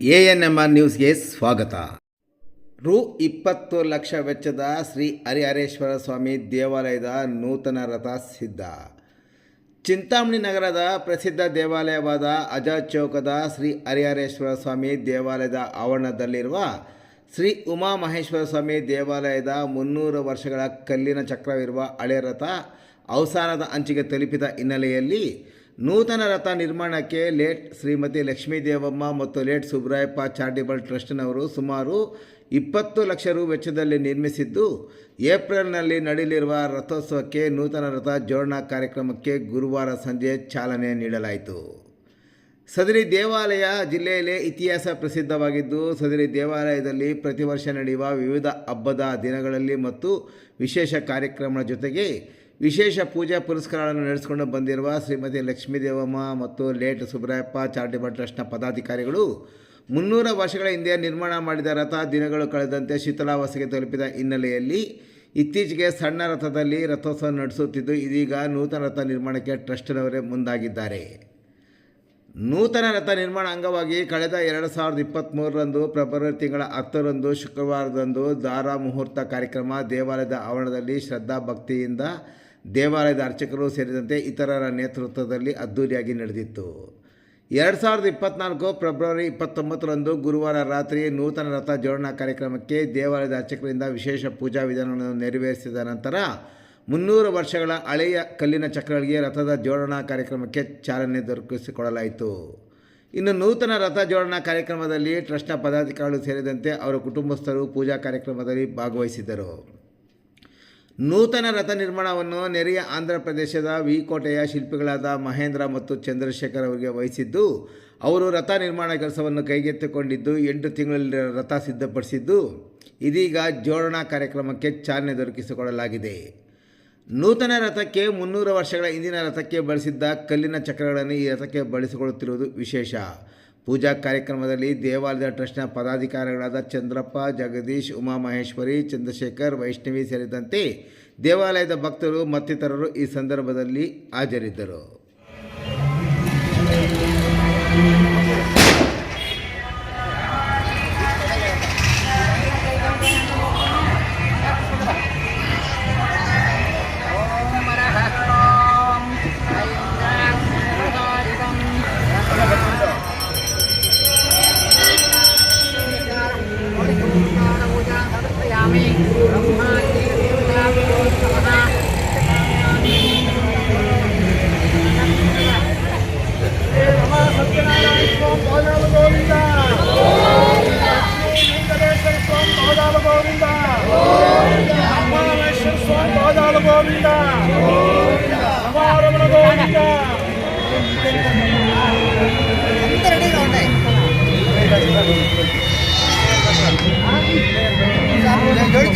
ANMR ನ್ಯೂಸ್ಗೆ ಸ್ವಾಗತ. ರು 20 ಲಕ್ಷ ವೆಚ್ಚದ ಶ್ರೀ ಹರಿಹರೇಶ್ವರ ಸ್ವಾಮಿ ದೇವಾಲಯದ ನೂತನ ರಥ ಸಿದ್ಧ. ಚಿಂತಾಮಣಿ ನಗರದ ಪ್ರಸಿದ್ಧ ದೇವಾಲಯವಾದ ಅಜಾದ್ ಚೌಕದ ಶ್ರೀ ಹರಿಹರೇಶ್ವರ ಸ್ವಾಮಿ ದೇವಾಲಯದ ಆವರಣದಲ್ಲಿರುವ ಶ್ರೀ ಉಮಾಮಹೇಶ್ವರ ಸ್ವಾಮಿ ದೇವಾಲಯದ 300 ವರ್ಷಗಳ ಕಲ್ಲಿನ ಚಕ್ರವಿರುವ ಹಳೆ ರಥ ಅವಸಾನದ ಅಂಚಿಗೆ ತಲುಪಿದ ಹಿನ್ನೆಲೆಯಲ್ಲಿ ನೂತನ ರಥ ನಿರ್ಮಾಣಕ್ಕೆ ಲೇಟ್ ಶ್ರೀಮತಿ ಲಕ್ಷ್ಮೀ ದೇವಮ್ಮ ಮತ್ತು ಲೇಟ್ ಸುಬ್ರಾಯಪ್ಪ ಚಾರಿಟೇಬಲ್ ಟ್ರಸ್ಟ್ನವರು ಸುಮಾರು 20 ಲಕ್ಷ ರು ವೆಚ್ಚದಲ್ಲಿ ನಿರ್ಮಿಸಿದ್ದು, ಏಪ್ರಿಲ್ನಲ್ಲಿ ನಡೆಯಲಿರುವ ರಥೋತ್ಸವಕ್ಕೆ ನೂತನ ರಥ ಜೋಡಣಾ ಕಾರ್ಯಕ್ರಮಕ್ಕೆ ಗುರುವಾರ ಸಂಜೆ ಚಾಲನೆ ನೀಡಲಾಯಿತು. ಸದರಿ ದೇವಾಲಯ ಜಿಲ್ಲೆಯಲ್ಲೇ ಇತಿಹಾಸ ಪ್ರಸಿದ್ಧವಾಗಿದ್ದು, ಸದರಿ ದೇವಾಲಯದಲ್ಲಿ ಪ್ರತಿ ವರ್ಷ ನಡೆಯುವ ವಿವಿಧ ಹಬ್ಬದ ದಿನಗಳಲ್ಲಿ ಮತ್ತು ವಿಶೇಷ ಕಾರ್ಯಕ್ರಮಗಳ ಜೊತೆಗೆ ವಿಶೇಷ ಪೂಜಾ ಪುರಸ್ಕಾರಗಳನ್ನು ನಡೆಸಿಕೊಂಡು ಬಂದಿರುವ ಶ್ರೀಮತಿ ಲಕ್ಷ್ಮೀ ದೇವಮ್ಮ ಮತ್ತು ಲೇಟ್ ಸುಬ್ರಾಯಪ್ಪ ಚಾರಿಟೇಬಲ್ ಟ್ರಸ್ಟ್ನ ಪದಾಧಿಕಾರಿಗಳು 300 ವರ್ಷಗಳ ಹಿಂದೆ ನಿರ್ಮಾಣ ಮಾಡಿದ ರಥ ದಿನಗಳು ಕಳೆದಂತೆ ಶಿಥಿಲಾವಸ್ಥೆಗೆ ತಲುಪಿದ ಹಿನ್ನೆಲೆಯಲ್ಲಿ ಇತ್ತೀಚೆಗೆ ಸಣ್ಣ ರಥದಲ್ಲಿ ರಥೋತ್ಸವ ನಡೆಸುತ್ತಿದ್ದು, ಇದೀಗ ನೂತನ ರಥ ನಿರ್ಮಾಣಕ್ಕೆ ಟ್ರಸ್ಟ್ನವರೇ ಮುಂದಾಗಿದ್ದಾರೆ. ನೂತನ ರಥ ನಿರ್ಮಾಣ ಅಂಗವಾಗಿ ಕಳೆದ 2023 ಫೆಬ್ರವರಿ ತಿಂಗಳ 10 ಶುಕ್ರವಾರದಂದು ದಾರಾ ಮುಹೂರ್ತ ಕಾರ್ಯಕ್ರಮ ದೇವಾಲಯದ ಆವರಣದಲ್ಲಿ ಶ್ರದ್ಧಾ ಭಕ್ತಿಯಿಂದ ದೇವಾಲಯದ ಅರ್ಚಕರು ಸೇರಿದಂತೆ ಇತರರ ನೇತೃತ್ವದಲ್ಲಿ ಅದ್ದೂರಿಯಾಗಿ ನಡೆದಿತ್ತು. 2024 ಫೆಬ್ರವರಿ 29 ಗುರುವಾರ ರಾತ್ರಿ ನೂತನ ರಥ ಜೋಡಣಾ ಕಾರ್ಯಕ್ರಮಕ್ಕೆ ದೇವಾಲಯದ ಅರ್ಚಕರಿಂದ ವಿಶೇಷ ಪೂಜಾ ವಿಧಾನಗಳನ್ನು ನೆರವೇರಿಸಿದ ನಂತರ 300 ವರ್ಷಗಳ ಹಳೆಯ ಕಲ್ಲಿನ ಚಕ್ರಗಳಿಗೆ ರಥದ ಜೋಡಣಾ ಕಾರ್ಯಕ್ರಮಕ್ಕೆ ಚಾಲನೆ ದೊರಕಿಸಿಕೊಡಲಾಯಿತು. ಇನ್ನು ನೂತನ ರಥ ಜೋಡಣಾ ಕಾರ್ಯಕ್ರಮದಲ್ಲಿ ಟ್ರಸ್ಟ್ನ ಪದಾಧಿಕಾರಿಗಳು ಸೇರಿದಂತೆ ಅವರ ಕುಟುಂಬಸ್ಥರು ಪೂಜಾ ಕಾರ್ಯಕ್ರಮದಲ್ಲಿ ಭಾಗವಹಿಸಿದ್ದರು. ನೂತನ ರಥ ನಿರ್ಮಾಣವನ್ನು ನೆರೆಯ ಆಂಧ್ರ ಪ್ರದೇಶದ ವಿಕೋಟೆಯ ಶಿಲ್ಪಿಗಳಾದ ಮಹೇಂದ್ರ ಮತ್ತು ಚಂದ್ರಶೇಖರ್ ಅವರಿಗೆ ವಹಿಸಿದ್ದು, ಅವರು ರಥ ನಿರ್ಮಾಣ ಕೆಲಸವನ್ನು ಕೈಗೆತ್ತಿಕೊಂಡಿದ್ದು 8 ತಿಂಗಳಲ್ಲಿ ರಥ ಸಿದ್ಧಪಡಿಸಿದ್ದು, ಇದೀಗ ಜೋಡಣಾ ಕಾರ್ಯಕ್ರಮಕ್ಕೆ ಚಾಲನೆ ದೊರಕಿಸಿಕೊಡಲಾಗಿದೆ. ನೂತನ ರಥಕ್ಕೆ 300 ವರ್ಷಗಳ ಹಿಂದಿನ ರಥಕ್ಕೆ ಬಳಸಿದ್ದ ಕಲ್ಲಿನ ಚಕ್ರಗಳನ್ನು ಈ ರಥಕ್ಕೆ ಬಳಸಿಕೊಳ್ಳುತ್ತಿರುವುದು ವಿಶೇಷ. ಪೂಜಾ ಕಾರ್ಯಕ್ರಮದಲ್ಲಿ ದೇವಾಲಯದ ಟ್ರಸ್ಟ್ನ ಪದಾಧಿಕಾರಿಗಳಾದ ಚಂದ್ರಪ್ಪ, ಜಗದೀಶ್, ಉಮಾಮಹೇಶ್ವರಿ, ಚಂದ್ರಶೇಖರ್, ವೈಷ್ಣವಿ ಸೇರಿದಂತೆ ದೇವಾಲಯದ ಭಕ್ತರು ಮತ್ತಿತರರು ಈ ಸಂದರ್ಭದಲ್ಲಿ ಹಾಜರಿದ್ದರು. जोड़ी